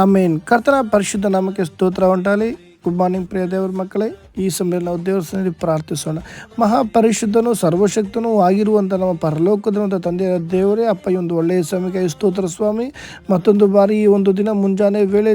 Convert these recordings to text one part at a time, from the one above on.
ಆಮೇನ್. ಕರ್ತನ ಪರಿಶುದ್ಧ ನಾಮಕ್ಕೆ ಸ್ತೋತ್ರ ಉಂಟಾಗಲಿ. ಗುಡ್ ಮಾರ್ನಿಂಗ್ ಪ್ರಿಯ ದೇವರ ಮಕ್ಕಳೇ, ಈ ಸಮಯದಲ್ಲಿ ನಾವು ದೇವರ ಸನ್ನಿಧಿಯಲ್ಲಿ ಪ್ರಾರ್ಥಿಸೋಣ. ಮಹಾಪರಿಶುದ್ಧನೂ ಸರ್ವಶಕ್ತನೂ ಆಗಿರುವಂಥ ನಮ್ಮ ಪರಲೋಕದ ತಂದೆಯ ದೇವರೇ, ಅಪ್ಪ ಈ ಒಂದು ಒಳ್ಳೆಯ ಸಮಯಕ್ಕೆ ಸ್ತೋತ್ರ ಸ್ವಾಮಿ. ಮತ್ತೊಂದು ಬಾರಿ ಈ ಒಂದು ದಿನ ಮುಂಜಾನೆ ವೇಳೆ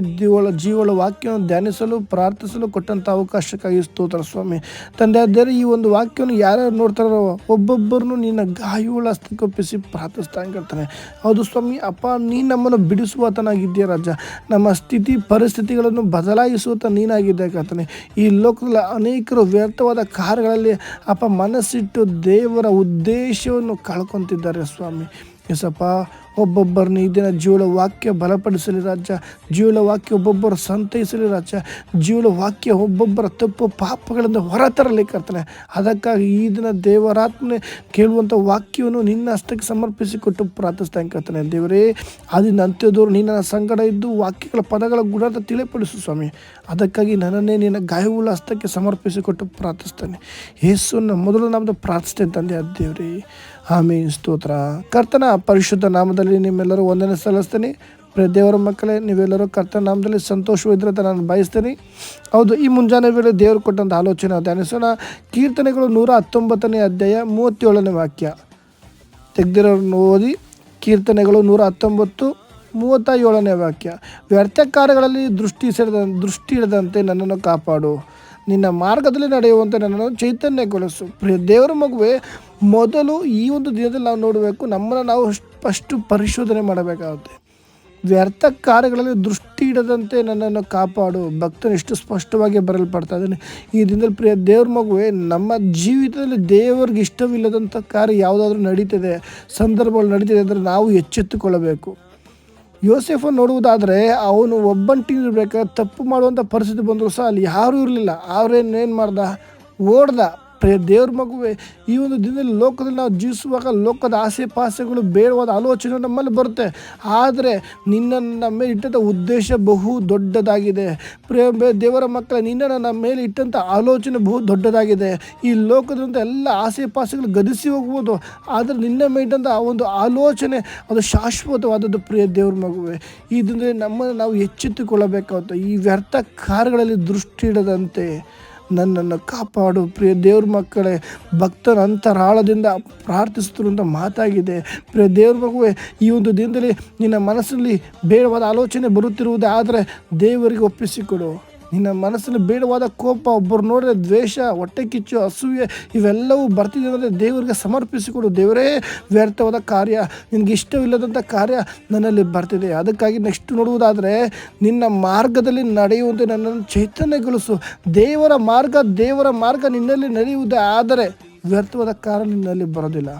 ಜೀವಳ ವಾಕ್ಯವನ್ನು ಧ್ಯಾನಿಸಲು ಪ್ರಾರ್ಥಿಸಲು ಕೊಟ್ಟಂಥ ಅವಕಾಶಕ್ಕಾಗಿ ಸ್ತೋತ್ರ ಸ್ವಾಮಿ. ತಂದೆಯ ದೇವರೇ, ಈ ಒಂದು ವಾಕ್ಯವನ್ನು ಯಾರ್ಯಾರು ನೋಡ್ತಾರೋ ಒಬ್ಬೊಬ್ಬರನ್ನು ನಿನ್ನ ಗಾಯಗಳ ಹಸ್ತಕ್ಕೊಪ್ಪಿಸಿ ಪ್ರಾರ್ಥಿಸ್ತಾ ಇರ್ತಾನೆ. ಹೌದು ಸ್ವಾಮಿ, ಅಪ್ಪ ನೀನು ನಮ್ಮನ್ನು ಬಿಡಿಸುವಾತನಾಗಿದ್ದೀಯ ರಾಜ. ನಮ್ಮ ಸ್ಥಿತಿ ಪರಿಸ್ಥಿತಿಗಳನ್ನು ಬದಲಾಯಿಸುವಂಥ ನೀನಾಗಿದ್ದೆ ಕರ್ತನೆ. ಈ ಲೋಕದಲ್ಲಿ ಅನೇಕರು ವ್ಯರ್ಥವಾದ ಕಾರ್ಯಗಳಲ್ಲಿ ಅಪ್ಪ ಮನಸ್ಸಿಟ್ಟು ದೇವರ ಉದ್ದೇಶವನ್ನು ಕಳ್ಕೊತಿದ್ದಾರೆ ಸ್ವಾಮಿ. ಎಸಪ್ಪ, ಒಬ್ಬೊಬ್ಬರನ್ನ ಈ ದಿನ ಜೀವಳ ವಾಕ್ಯ ಬಲಪಡಿಸಲಿ ರಾಜ. ಜೀವಳ ವಾಕ್ಯ ಒಬ್ಬೊಬ್ಬರು ಸಂತೈಸಲಿ ರಾಜ. ಜೀವಳ ವಾಕ್ಯ ಒಬ್ಬೊಬ್ಬರ ತಪ್ಪು ಪಾಪಗಳಿಂದ ಹೊರತರಲಿ ಕರ್ತನೆ. ಅದಕ್ಕಾಗಿ ಈ ದಿನ ದೇವರಾತ್ಮನೆ ಕೇಳುವಂಥ ವಾಕ್ಯವನ್ನು ನಿನ್ನ ಹಸ್ತಕ್ಕೆ ಸಮರ್ಪಿಸಿಕೊಟ್ಟು ಪ್ರಾರ್ಥಿಸ್ತಾ ಕರ್ತನೆ. ದೇವರೇ, ಆದಿನ ಅಂತ್ಯದವರು ನಿನ್ನ ಸಂಗಡ ಇದ್ದು ವಾಕ್ಯಗಳ ಪದಗಳ ಗುಣದ ತಿಳಿಪಡಿಸು ಸ್ವಾಮಿ. ಅದಕ್ಕಾಗಿ ನನ್ನನ್ನೇ ನಿನ್ನ ಗಾಯವುಳ್ಳ ಹಸ್ತಕ್ಕೆ ಸಮರ್ಪಿಸಿಕೊಟ್ಟು ಪ್ರಾರ್ಥಿಸ್ತಾನೆ. ಯೇಸುವಿನ ಮೊದಲು ನಾಮದ ಪ್ರಾರ್ಥಿಸ್ತೇನೆ ತಂದೆ ದೇವರೇ, ಆಮೇನ್. ಸ್ತೋತ್ರ. ಕರ್ತನ ಪರಿಶುದ್ಧ ನಾಮದಲ್ಲಿ ನಿಮ್ಮೆಲ್ಲರೂ ವಂದನೆ ಸಲ್ಲಿಸ್ತೇನೆ. ಪ್ರಿಯ ದೇವರ ಮಕ್ಕಳೇ, ನೀವೆಲ್ಲರೂ ಕರ್ತನ ನಾಮದಲ್ಲಿ ಸಂತೋಷವಿದ್ರೆ ಅಂತ ನಾನು ಬಯಸ್ತೇನೆ. ಹೌದು, ಈ ಮುಂಜಾನೆ ವೇಳೆ ದೇವರು ಕೊಟ್ಟಂಥ ಆಲೋಚನೆ ಧ್ಯಾನಿಸೋಣ. ಕೀರ್ತನೆಗಳು 119ನೇ ಅಧ್ಯಾಯ 37ನೇ ವಾಕ್ಯ ತೆಗೆದಿರೋರನ್ನು ಓದಿ. ಕೀರ್ತನೆಗಳು 119 37ನೇ ವಾಕ್ಯ. ವ್ಯರ್ಥ ಕಾರ್ಯಗಳಲ್ಲಿ ದೃಷ್ಟಿ ಇಡದಂತೆ ನನ್ನನ್ನು ಕಾಪಾಡು, ನಿನ್ನ ಮಾರ್ಗದಲ್ಲಿ ನಡೆಯುವಂತೆ ನನ್ನನ್ನು ಚೈತನ್ಯಗೊಳಿಸು. ಪ್ರಿಯ ದೇವರ ಮಗುವೆ, ಮೊದಲು ಈ ಒಂದು ದಿನದಲ್ಲಿ ನಾವು ನೋಡಬೇಕು, ನಮ್ಮನ್ನು ನಾವು ಫಸ್ಟು ಪರಿಶೋಧನೆ ಮಾಡಬೇಕಾಗುತ್ತೆ. ವ್ಯರ್ಥ ಕಾರ್ಯಗಳಲ್ಲಿ ದೃಷ್ಟಿ ಇಡದಂತೆ ನನ್ನನ್ನು ಕಾಪಾಡು. ಭಕ್ತನು ಇಷ್ಟು ಸ್ಪಷ್ಟವಾಗಿ ಬರಲ್ಪಡ್ತಾ ಇದ್ದಾನೆ ಈ ದಿನದಲ್ಲಿ. ಪ್ರಿಯ ದೇವ್ರ ಮಗುವೆ, ನಮ್ಮ ಜೀವಿತದಲ್ಲಿ ದೇವರಿಗೆ ಇಷ್ಟವಿಲ್ಲದಂಥ ಕಾರ್ಯ ಯಾವುದಾದ್ರೂ ನಡೀತಿದೆ, ಸಂದರ್ಭಗಳು ನಡೀತಿದೆ ಅಂದರೆ ನಾವು ಎಚ್ಚೆತ್ತುಕೊಳ್ಳಬೇಕು. ಯೋಸೇಫನ್ನು ನೋಡುವುದಾದರೆ ಅವನು ಒಬ್ಬಂಟಿರ್ಬೇಕಾದ್ರೆ ತಪ್ಪು ಮಾಡುವಂಥ ಪರಿಸ್ಥಿತಿ ಬಂದರೂ ಸಹ ಅಲ್ಲಿ ಯಾರೂ ಇರಲಿಲ್ಲ. ಅವ್ರೇನು ಮಾಡ್ದ? ಓಡ್ದ. ಪ್ರಿಯ ದೇವ್ರ ಮಗುವೆ, ಈ ಒಂದು ದಿನದಲ್ಲಿ ಲೋಕದಲ್ಲಿ ನಾವು ಜೀವಿಸುವಾಗ ಲೋಕದ ಆಸೆ ಪಾಸೆಗಳು ಬೇಡವಾದ ಆಲೋಚನೆ ನಮ್ಮಲ್ಲಿ ಬರುತ್ತೆ. ಆದರೆ ನಿನ್ನನ್ನು ನಮ್ಮ ಮೇಲೆ ಇಟ್ಟಂಥ ಉದ್ದೇಶ ಬಹು ದೊಡ್ಡದಾಗಿದೆ. ಪ್ರಿಯ ದೇವರ ಮಕ್ಕಳ, ನಿನ್ನನ್ನು ನಮ್ಮ ಮೇಲೆ ಇಟ್ಟಂಥ ಆಲೋಚನೆ ಬಹು ದೊಡ್ಡದಾಗಿದೆ. ಈ ಲೋಕದಂಥ ಎಲ್ಲ ಆಸೆ ಪಾಸೆಗಳು ಗದಿಸಿ ಹೋಗ್ಬೋದು, ಆದರೆ ನಿನ್ನ ಮೇಲೆ ಇಟ್ಟಂಥ ಆ ಒಂದು ಆಲೋಚನೆ ಅದು ಶಾಶ್ವತವಾದದ್ದು. ಪ್ರಿಯ ದೇವ್ರ ಮಗುವೆ, ಈ ದಿನದಲ್ಲಿ ನಮ್ಮನ್ನು ನಾವು ಎಚ್ಚೆತ್ತುಕೊಳ್ಳಬೇಕಾಗುತ್ತೆ. ಈ ವ್ಯರ್ಥ ಕಾರ್ಯಗಳಲ್ಲಿ ದೃಷ್ಟಿ ಇಡದಂತೆ ನನ್ನನ್ನು ಕಾಪಾಡು. ಪ್ರಿಯ ದೇವ್ರ ಮಕ್ಕಳೇ, ಭಕ್ತರ ಅಂತರಾಳದಿಂದ ಪ್ರಾರ್ಥಿಸುತ್ತಿರುವಂಥ ಮಾತಾಗಿದೆ. ಪ್ರಿಯ ದೇವ್ರ ಮಗುವೆ, ಈ ಒಂದು ದಿನದಲ್ಲಿ ನಿನ್ನ ಮನಸ್ಸಲ್ಲಿ ಬೇಡವಾದ ಆಲೋಚನೆ ಬರುತ್ತಿರುವುದೇ ಆದರೆ ದೇವರಿಗೆ ಒಪ್ಪಿಸಿಕೊಡು. ನಿನ್ನ ಮನಸ್ಸಲ್ಲಿ ಬೇಡವಾದ ಕೋಪ, ಒಬ್ಬರು ನೋಡಿದ್ರೆ ದ್ವೇಷ, ಹೊಟ್ಟೆ ಕಿಚ್ಚು, ಅಸೂಯೆ ಇವೆಲ್ಲವೂ ಬರ್ತಿದೆ ಅಂದರೆ ದೇವರಿಗೆ ಸಮರ್ಪಿಸಿಕೊಡು. ದೇವರೇ, ವ್ಯರ್ಥವಾದ ಕಾರ್ಯ, ನಿನಗೆ ಇಷ್ಟವಿಲ್ಲದಂಥ ಕಾರ್ಯ ನನ್ನಲ್ಲಿ ಬರ್ತಿದೆ. ಅದಕ್ಕಾಗಿ ನೆಕ್ಸ್ಟ್ ನೋಡುವುದಾದರೆ ನಿನ್ನ ಮಾರ್ಗದಲ್ಲಿ ನಡೆಯುವಂತೆ ನನ್ನನ್ನು ಚೈತನ್ಯಗೊಳಿಸು. ದೇವರ ಮಾರ್ಗ ನಿನ್ನಲ್ಲಿ ನಡೆಯುವುದೇ ಆದರೆ ವ್ಯರ್ಥವಾದ ಕಾರ್ಯ ನಿನ್ನಲ್ಲಿ ಬರೋದಿಲ್ಲ.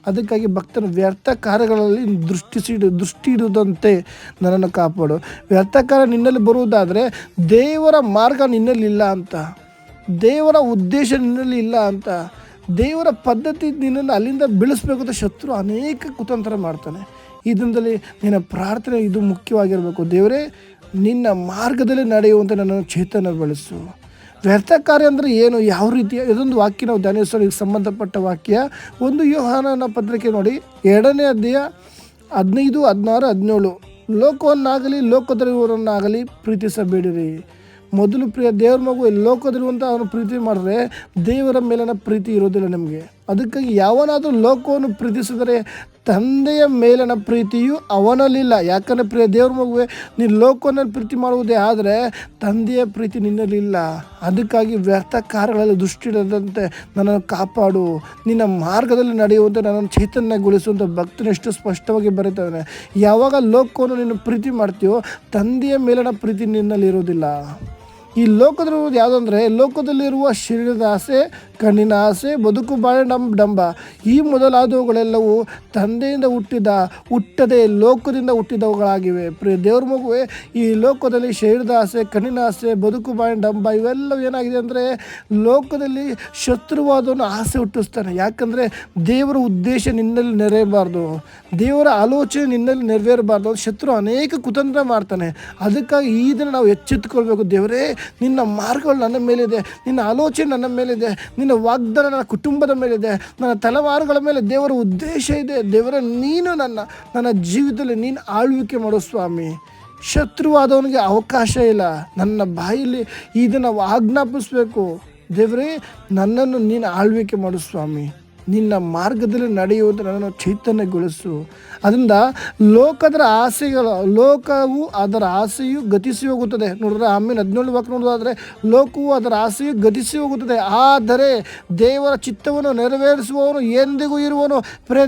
ಅದಕ್ಕಾಗಿ ಭಕ್ತನ ವ್ಯರ್ಥ ಕಾರ್ಯಗಳಲ್ಲಿ ದೃಷ್ಟಿ ಇಡುವುದಂತೆ ನನ್ನನ್ನು ಕಾಪಾಡು. ವ್ಯರ್ಥ ಕಾರ್ಯ ನಿನ್ನಲ್ಲಿ ಬರುವುದಾದರೆ ದೇವರ ಮಾರ್ಗ ನಿನ್ನಲ್ಲಿಲ್ಲ ಅಂತ, ದೇವರ ಉದ್ದೇಶ ನಿನ್ನಲ್ಲಿ ಇಲ್ಲ ಅಂತ, ದೇವರ ಪದ್ಧತಿ ನಿನ್ನನ್ನು ಅಲ್ಲಿಂದ ಬೆಳೆಸಬೇಕು ಅಂತ ಶತ್ರು ಅನೇಕ ಕುತಂತ್ರ ಮಾಡ್ತಾನೆ. ಈ ದಿನದಲ್ಲಿ ನಿನ್ನ ಪ್ರಾರ್ಥನೆ ಇದು ಮುಖ್ಯವಾಗಿರಬೇಕು. ದೇವರೇ, ನಿನ್ನ ಮಾರ್ಗದಲ್ಲಿ ನಡೆಯುವಂತೆ ನನ್ನನ್ನು ಚೈತನ್ಯಗೊಳಿಸು. ವ್ಯರ್ಥ ಕಾರ್ಯ ಅಂದರೆ ಏನು, ಯಾವ ರೀತಿಯ ಇದೊಂದು ವಾಕ್ಯ ನಾವು ಧ್ಯಾನಿಸೋರಿಗೆ ಸಂಬಂಧಪಟ್ಟ ವಾಕ್ಯ. 1 ಯೋಹಾನನ ಪತ್ರಿಕೆ ನೋಡಿ, 2ನೇ ಅಧ್ಯಾಯ 15, 16, 17. ಲೋಕವನ್ನಾಗಲಿ ಲೋಕದಲ್ಲಿರುವವರನ್ನಾಗಲಿ ಪ್ರೀತಿಸಬೇಡಿರಿ. ಮೊದಲು ಪ್ರಿಯ ದೇವ್ರ ಮಗು, ಲೋಕದಲ್ಲಿರುವಂಥ ಅವನು ಪ್ರೀತಿ ಮಾಡಿದ್ರೆ ದೇವರ ಮೇಲಿನ ಪ್ರೀತಿ ಇರೋದಿಲ್ಲ ನಮಗೆ. ಅದಕ್ಕಾಗಿ ಯಾವನಾದರೂ ಲೋಕವನ್ನು ಪ್ರೀತಿಸಿದರೆ ತಂದೆಯ ಮೇಲಿನ ಪ್ರೀತಿಯು ಅವನಲ್ಲಿಲ್ಲ. ಯಾಕಂದರೆ ಪ್ರಿಯ ದೇವ್ರ ಮಗುವೆ, ನೀನು ಲೋಕವನ್ನು ಪ್ರೀತಿ ಮಾಡುವುದೇ ಆದರೆ ತಂದೆಯ ಪ್ರೀತಿ ನಿನ್ನಲ್ಲಿಲ್ಲ. ಅದಕ್ಕಾಗಿ ವ್ಯರ್ಥ ಕಾರ್ಯಗಳಲ್ಲಿ ದೃಷ್ಟಿ ಇಡದಂತೆ ನನ್ನನ್ನು ಕಾಪಾಡು. ನಿನ್ನ ಮಾರ್ಗದಲ್ಲಿ ನಡೆಯುವಂತೆ ನನ್ನನ್ನು ಚೈತನ್ಯಗೊಳಿಸುವಂಥ ಭಕ್ತನ ಎಷ್ಟು ಸ್ಪಷ್ಟವಾಗಿ ಬರೀತಾನೆ. ಯಾವಾಗ ಲೋಕವನ್ನು ನೀನು ಪ್ರೀತಿ ಮಾಡ್ತೀಯೋ ತಂದೆಯ ಮೇಲಿನ ಪ್ರೀತಿ ನಿನ್ನಲ್ಲಿ ಇರೋದಿಲ್ಲ. ಈ ಲೋಕದಲ್ಲಿರುವುದು ಯಾವುದಂದರೆ, ಲೋಕದಲ್ಲಿರುವ ಶರೀರದ ಆಸೆ, ಕಣ್ಣಿನ ಆಸೆ, ಬದುಕು ಬಾಳೆ ಡಂಬ ಈ ಮೊದಲಾದವುಗಳೆಲ್ಲವೂ ತಂದೆಯಿಂದ ಹುಟ್ಟದೆ ಲೋಕದಿಂದ ಹುಟ್ಟಿದವುಗಳಾಗಿವೆ. ಪ್ರಿಯ ದೇವ್ರ ಮಗುವೆ, ಈ ಲೋಕದಲ್ಲಿ ಶರೀರದ ಆಸೆ, ಕಣ್ಣಿನ ಆಸೆ, ಬದುಕು ಬಾಳೆ ಡಂಬ ಇವೆಲ್ಲವೂ ಏನಾಗಿದೆ ಅಂದರೆ ಲೋಕದಲ್ಲಿ ಶತ್ರುವಾದವನ್ನು ಆಸೆ ಹುಟ್ಟಿಸ್ತಾನೆ. ಯಾಕಂದರೆ ದೇವರ ಉದ್ದೇಶ ನಿನ್ನಲ್ಲಿ ನೆರವೇರಬಾರ್ದು, ದೇವರ ಆಲೋಚನೆ ನಿನ್ನಲ್ಲಿ ನೆರವೇರಬಾರ್ದು, ಶತ್ರು ಅನೇಕ ಕುತಂತ್ರ ಮಾಡ್ತಾನೆ. ಅದಕ್ಕಾಗಿ ಈ ದಿನ ನಾವು ಎಚ್ಚೆತ್ತುಕೊಳ್ಬೇಕು. ದೇವರೇ, ನಿನ್ನ ಮಾರ್ಗಗಳು ನನ್ನ ಮೇಲಿದೆ, ನಿನ್ನ ಆಲೋಚನೆ ನನ್ನ ಮೇಲಿದೆ, ನಿನ್ನ ವಾಗ್ದಾನ ನನ್ನ ಕುಟುಂಬದ ಮೇಲಿದೆ, ನನ್ನ ತಲೆಮಾರುಗಳ ಮೇಲೆ ದೇವರ ಉದ್ದೇಶ ಇದೆ. ದೇವರ ನೀನು ನನ್ನ ಜೀವಿತದಲ್ಲಿ ನೀನು ಆಳ್ವಿಕೆ ಮಾಡೋ ಸ್ವಾಮಿ. ಶತ್ರುವಾದವನಿಗೆ ಅವಕಾಶ ಇಲ್ಲ. ನನ್ನ ಬಾಯಲ್ಲಿ ಇದನ್ನು ಆಜ್ಞಾಪಿಸಬೇಕು, ದೇವರೇ ನನ್ನನ್ನು ನೀನು ಆಳ್ವಿಕೆ ಮಾಡು ಸ್ವಾಮಿ, ನಿನ್ನ ಮಾರ್ಗದಲ್ಲಿ ನಡೆಯುವಂತೆ ನನ್ನನ್ನು ಚೈತನ್ಯಗೊಳಿಸು. ಅದರಿಂದ ಲೋಕವು ಅದರ ಆಸೆಯು ಗತಿಸಿ ಹೋಗುತ್ತದೆ. ನೋಡಿದ್ರೆ ಆಮೇಲೆ 17 ವಾಕ್ಯ ನೋಡೋದಾದರೆ, ಲೋಕವು ಅದರ ಆಸೆಯು ಗತಿಸಿ ಹೋಗುತ್ತದೆ, ಆದರೆ ದೇವರ ಚಿತ್ತವನ್ನು ನೆರವೇರಿಸುವವನು ಎಂದಿಗೂ ಇರುವನು.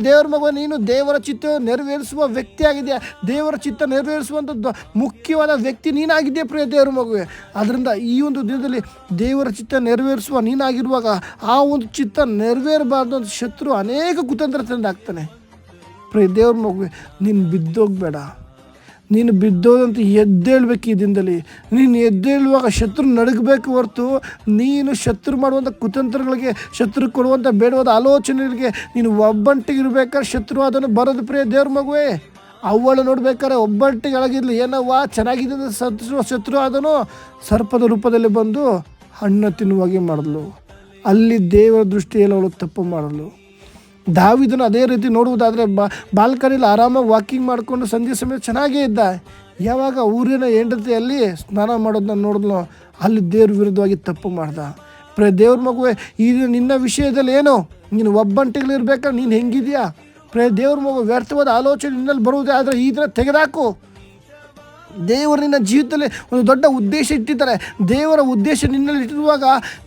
ದೇವರ ಮಗ, ನೀನು ದೇವರ ಚಿತ್ತವನ್ನು ನೆರವೇರಿಸುವ ವ್ಯಕ್ತಿಯಾಗಿದೆಯಾ. ದೇವರ ಚಿತ್ತ ನೆರವೇರಿಸುವಂಥದ್ದು ಮುಖ್ಯವಾದ ವ್ಯಕ್ತಿ ನೀನಾಗಿದೆಯಾ ದೇವರ ಮಗುವೆ. ಅದರಿಂದ ಈ ಒಂದು ದಿನದಲ್ಲಿ ದೇವರ ಚಿತ್ತ ನೆರವೇರಿಸುವ ನೀನಾಗಿರುವಾಗ ಆ ಒಂದು ಚಿತ್ತ ನೆರವೇರಬಾರ್ದು ಅಂತ ಶತ್ರು ಅನೇಕ ಕುತಂತ್ರ ತಂದಾಗ್ತಾನೆ. ದೇವ್ರ ಮಗುವೆ, ನೀನು ಬಿದ್ದೋಗ್ಬೇಡ. ನೀನು ಬಿದ್ದೋದಂತ ಎದ್ದೇಳ್ಬೇಕು. ಈ ದಿನದಲ್ಲಿ ನೀನು ಎದ್ದೇಳುವಾಗ ಶತ್ರು ನಡಗಬೇಕು ಹೊರತು ನೀನು ಶತ್ರು ಮಾಡುವಂಥ ಕುತಂತ್ರಗಳಿಗೆ, ಶತ್ರು ಕೊಡುವಂಥ ಬೇಡವಾದ ಆಲೋಚನೆಗಳಿಗೆ ನೀನು ಒಬ್ಬಂಟಿಗಿರ್ಬೇಕಾದ್ರೆ ಶತ್ರು ಅದನ್ನು ಬರೋದು ದೇವ್ರ ಮಗುವೆ. ಅವಳು ನೋಡ್ಬೇಕಾದ್ರೆ ಒಬ್ಬಂಟಿಗೆ ಅಳಗಿರ್ಲಿ, ಏನವ್ವ ಚೆನ್ನಾಗಿದೆ ಶತ್ರು ಅದನ್ನು ಸರ್ಪದ ರೂಪದಲ್ಲಿ ಬಂದು ಹಣ್ಣು ತಿನ್ನುವಾಗೆ ಮಾಡಿದ್ಲು. ಅಲ್ಲಿ ದೇವರ ದೃಷ್ಟಿಯಲ್ಲಿ ಅವಳು ತಪ್ಪು ಮಾಡಲು. ದಾವೀದನು ಅದೇ ರೀತಿ ನೋಡುವುದಾದರೆ ಬಾಲ್ಕನಿಯಲ್ಲಿ ಆರಾಮಾಗಿ ವಾಕಿಂಗ್ ಮಾಡಿಕೊಂಡು ಸಂಜೆ ಸಮಯ ಚೆನ್ನಾಗೇ ಇದ್ದ. ಯಾವಾಗ ಊರಿನ ಹೆಂಡತಿಯಲ್ಲಿ ಸ್ನಾನ ಮಾಡೋದನ್ನ ನೋಡಿದ್ನೋ ಅಲ್ಲಿ ದೇವ್ರ ವಿರುದ್ಧವಾಗಿ ತಪ್ಪು ಮಾಡ್ದ. ದೇವ್ರ ಮಗುವೆ, ಇದು ನಿನ್ನ ವಿಷಯದಲ್ಲಿ ಏನು, ನೀನು ಒಬ್ಬಂಟಿಗಳಿರ್ಬೇಕಾದ್ರೆ ನೀನು ಹೆಂಗಿದೆಯಾ. ದೇವ್ರ ಮಗು, ವ್ಯರ್ಥವಾದ ಆಲೋಚನೆ ನಿನ್ನಲ್ಲಿ ಬರುವುದೇ ಆದರೆ ಈ ದಿನ ತೆಗೆದಾಕು. ದೇವರು ನಿನ್ನ ಜೀವಿತದಲ್ಲಿ ಒಂದು ದೊಡ್ಡ ಉದ್ದೇಶ ಇಟ್ಟಿದ್ದಾರೆ. ದೇವರ ಉದ್ದೇಶ ನಿನ್ನಲ್ಲಿ ಇಟ್ಟಿರುವಾಗ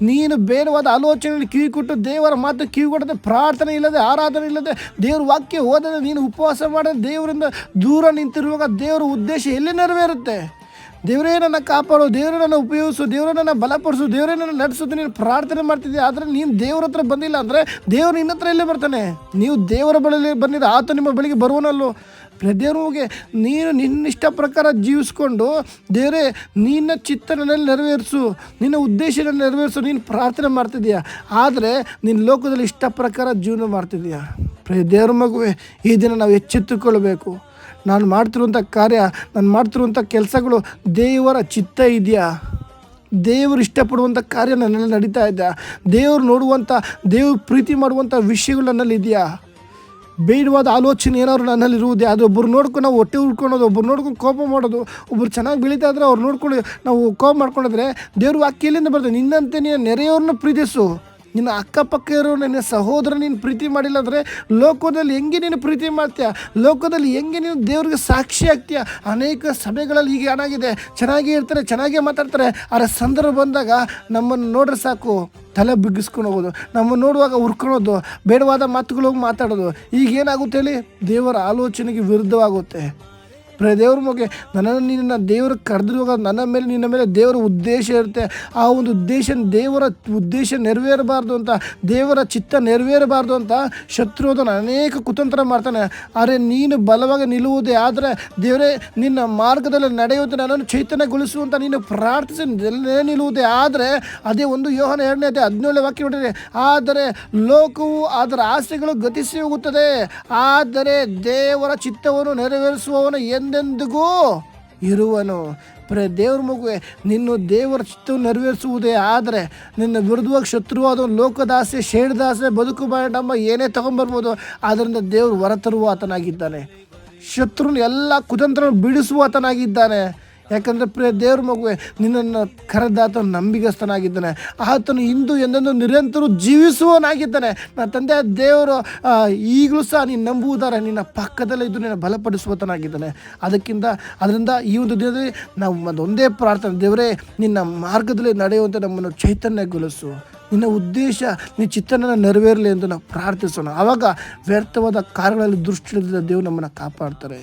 ನೀನು ಬೇಡವಾದ ಆಲೋಚನೆಯಲ್ಲಿ ಕಿವಿ ಕೊಟ್ಟು ದೇವರ ಮಾತು ಕಿವಿ ಕೊಡದೆ, ಪ್ರಾರ್ಥನೆ ಇಲ್ಲದೆ, ಆರಾಧನೆ ಇಲ್ಲದೆ, ದೇವ್ರ ವಾಕ್ಯ ಓದದೆ, ನೀನು ಉಪವಾಸ ಮಾಡದೆ ದೇವರಿಂದ ದೂರ ನಿಂತಿರುವಾಗ ದೇವರ ಉದ್ದೇಶ ಎಲ್ಲಿ ನೆರವೇರುತ್ತೆ. ದೇವರೇ ನನ್ನ ಕಾಪಾಡು, ದೇವರೇ ನನ್ನ ಉಪಯೋಗಿಸು, ದೇವರೇ ನನ್ನ ಬಲಪಡಿಸು, ದೇವರೇ ನನ್ನ ನಡೆಸೋದು ನೀನು ಪ್ರಾರ್ಥನೆ ಮಾಡ್ತಿದ್ದೀಯ. ಆದರೆ ನೀನು ದೇವ್ರ ಹತ್ರ ಬಂದಿಲ್ಲ ಅಂದರೆ ದೇವರು ನಿನ್ನ ಹತ್ರ ಎಲ್ಲೇ ಬರ್ತಾನೆ. ನೀವು ದೇವರ ಬಳಿಯಲ್ಲಿ ಬಂದಿದ್ದ ಆತ ನಿಮ್ಮ ಬಳಿಗೆ ಬರುವನಲ್ಲೋ. ದೇವರಿಗೆ ನೀನು ನಿನ್ನಿಷ್ಟ ಪ್ರಕಾರ ಜೀವಿಸ್ಕೊಂಡು ದೇವರೇ ನಿನ್ನ ಚಿತ್ತನಲ್ಲಿ ನೆರವೇರಿಸು, ನಿನ್ನ ಉದ್ದೇಶನ ನೆರವೇರಿಸು ನೀನು ಪ್ರಾರ್ಥನೆ ಮಾಡ್ತಿದ್ದೀಯಾ. ಆದರೆ ನಿನ್ನ ಲೋಕದಲ್ಲಿ ಇಷ್ಟ ಪ್ರಕಾರ ಜೀವನ ಮಾಡ್ತಿದ್ದೀಯಾ. ದೇವರ ಮಗುವೆ, ಈ ದಿನ ನಾವು ಎಚ್ಚೆತ್ತುಕೊಳ್ಬೇಕು. ನಾನು ಮಾಡ್ತಿರುವಂಥ ಕಾರ್ಯ, ನಾನು ಮಾಡ್ತಿರುವಂಥ ಕೆಲಸಗಳು ದೇವರ ಚಿತ್ತ ಇದೆಯಾ, ದೇವರು ಇಷ್ಟಪಡುವಂಥ ಕಾರ್ಯ ನನ್ನಲ್ಲಿ ನಡೀತಾ ಇದೆಯಾ, ದೇವರು ನೋಡುವಂಥ, ದೇವ್ರು ಪ್ರೀತಿ ಮಾಡುವಂಥ ವಿಷಯಗಳು ನನ್ನಲ್ಲಿ ಇದೆಯಾ. ಬೇಡವಾದ ಆಲೋಚನೆ ಏನಾದ್ರು ನನ್ನಲ್ಲಿ ಇರುವುದೇ. ಅದು ಒಬ್ಬರು ನೋಡ್ಕೊಂಡು ನಾವು ಹೊಟ್ಟೆ ಉಳ್ಕೊಳೋದು, ಒಬ್ಬರು ನೋಡ್ಕೊಂಡು ಕೋಪ ಮಾಡೋದು, ಒಬ್ಬರು ಚೆನ್ನಾಗಿ ಬೆಳೀತಾ ಇದ್ರೆ ಅವ್ರು ನೋಡ್ಕೊಂಡು ನಾವು ಕೋಪ ಮಾಡ್ಕೊಂಡಿದ್ರೆ ದೇವ್ರ ವಾಕ್ಯಲಿಂದ ಬರ್ತದೆ. ನಿನ್ನಂತೆ ನೀನು ನೆರೆಯವ್ರನ್ನ ಪ್ರೀತಿಸು, ನಿನ್ನ ಅಕ್ಕಪಕ್ಕ ಇರೋ ನಿನ್ನ ಸಹೋದರ ನೀನು ಪ್ರೀತಿ ಮಾಡಿಲ್ಲ ಅಂದರೆ ಲೋಕದಲ್ಲಿ ಹೆಂಗೆ ನೀನು ಪ್ರೀತಿ ಮಾಡ್ತೀಯ, ಲೋಕದಲ್ಲಿ ಹೆಂಗೆ ನೀನು ದೇವ್ರಿಗೆ ಸಾಕ್ಷಿ ಆಗ್ತೀಯ. ಅನೇಕ ಸಭೆಗಳಲ್ಲಿ ಹೀಗೆ ಏನಾಗಿದೆ, ಚೆನ್ನಾಗೇ ಇರ್ತಾರೆ, ಚೆನ್ನಾಗೇ ಮಾತಾಡ್ತಾರೆ, ಆದರೆ ಸಂದರ್ಭ ಬಂದಾಗ ನಮ್ಮನ್ನು ನೋಡ್ರೆ ಸಾಕು ತಲೆ ಬಿಗ್ಗಿಸ್ಕೊಂಡು ಹೋಗೋದು, ನಮ್ಮನ್ನು ನೋಡುವಾಗ ಹುರ್ಕೊಳೋದು, ಬೇಡವಾದ ಮಾತುಗಳು ಹೋಗಿ ಮಾತಾಡೋದು. ಈಗೇನಾಗುತ್ತೆ ಹೇಳಿ, ದೇವರ ಆಲೋಚನೆಗೆ ವಿರುದ್ಧವಾಗುತ್ತೆ. ದೇವ್ರ ಮಗ, ನನ್ನನ್ನು ನಿನ್ನ ದೇವರು ಕರೆದಿರುವಾಗ ನನ್ನ ಮೇಲೆ, ನಿನ್ನ ಮೇಲೆ ದೇವರ ಉದ್ದೇಶ ಇರುತ್ತೆ. ಆ ಒಂದು ದೇವರ ಉದ್ದೇಶ ನೆರವೇರಬಾರ್ದು ಅಂತ, ದೇವರ ಚಿತ್ತ ನೆರವೇರಬಾರ್ದು ಅಂತ ಶತ್ರುದನ್ನು ಅನೇಕ ಕುತಂತ್ರ ಮಾಡ್ತಾನೆ. ಆದರೆ ನೀನು ಬಲವಾಗಿ ನಿಲ್ಲುವುದೇ ಆದರೆ, ದೇವರೇ ನಿನ್ನ ಮಾರ್ಗದಲ್ಲಿ ನಡೆಯುವಂತೆ ನನ್ನನ್ನು ಚೈತನ್ಯಗೊಳಿಸುವಂತ ನೀನು ಪ್ರಾರ್ಥಿಸಿ ನಿಲ್ಲುವುದೇ ಆದರೆ, ಅದೇ ಒಂದು ಯೋಹಾನ 2:17 ವಾಕ್ಯ ನೋಡಿದರೆ, ಆದರೆ ಲೋಕವು ಅದರ ಆಸೆಗಳು ಗತಿಸಿ ಹೋಗುತ್ತದೆ, ಆದರೆ ದೇವರ ಚಿತ್ತವನ್ನು ನೆರವೇರಿಸುವವನು ಎಂದೆಂದಿಗೂ ಇರುವನು. ದೇವ್ರ ಮಗುವೆ, ನಿನ್ನ ದೇವರ ಚಿತ್ತವನ್ನು ನೆರವೇರಿಸುವುದೇ ಆದರೆ ನಿನ್ನ ವಿರುದ್ಧವಾಗಿ ಶತ್ರುವಾದ ಲೋಕದಾಸೆ, ಶೇಡದಾಸೆ, ಬದುಕು ಬಾಯಡಂಬ ಏನೇ ತಗೊಂಡ್ಬರ್ಬೋದು. ಆದ್ದರಿಂದ ದೇವರು ಹೊರತರುವ ಆತನಾಗಿದ್ದಾನೆ. ಶತ್ರುನ ಎಲ್ಲ ಕುತಂತ್ರ ಬಿಡಿಸುವ ಆತನಾಗಿದ್ದಾನೆ. ಯಾಕಂದರೆ ದೇವ್ರ ಮಗುವೆ, ನಿನ್ನನ್ನು ಕರೆದಾತ ನಂಬಿಗಸ್ತನಾಗಿದ್ದಾನೆ. ಆತನು ಇಂದು ಎಂದೆಂದು ನಿರಂತರ ಜೀವಿಸುವನಾಗಿದ್ದಾನೆ. ನನ್ನ ತಂದೆ ದೇವರು ಈಗಲೂ ಸಹ ನೀನು ನಂಬುವುದಾರೆ ನಿನ್ನ ಪಕ್ಕದಲ್ಲೇ ಇದ್ದು ನಿನ್ನ ಬಲಪಡಿಸುವತನಾಗಿದ್ದಾನೆ. ಅದರಿಂದ ಈ ಒಂದು ದಿನದಲ್ಲಿ ನಾವು ಒಂದೇ ಪ್ರಾರ್ಥನೆ, ದೇವರೇ ನಿನ್ನ ಮಾರ್ಗದಲ್ಲಿ ನಡೆಯುವಂತೆ ನಮ್ಮನ್ನು ಚೈತನ್ಯಗೊಳಿಸು, ನಿನ್ನ ಉದ್ದೇಶ, ನಿನ್ನ ಚಿತ್ತನ ನೆರವೇರಲಿ ಎಂದು ನಾವು ಪ್ರಾರ್ಥಿಸೋಣ. ಆವಾಗ ವ್ಯರ್ಥವಾದ ಕಾರ್ಯಗಳಲ್ಲಿ ದೃಷ್ಟಿ ಹಿಡಿದ ದೇವರು ನಮ್ಮನ್ನು ಕಾಪಾಡ್ತಾರೆ.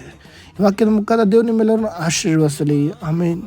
ಈ ವಾಕ್ಯದ ಮುಖಾಂತರ ದೇವರು ನಿಮ್ಮೆಲ್ಲರನ್ನು ಆಶೀರ್ವದಿಸಲಿ. ಆಮೇನ್.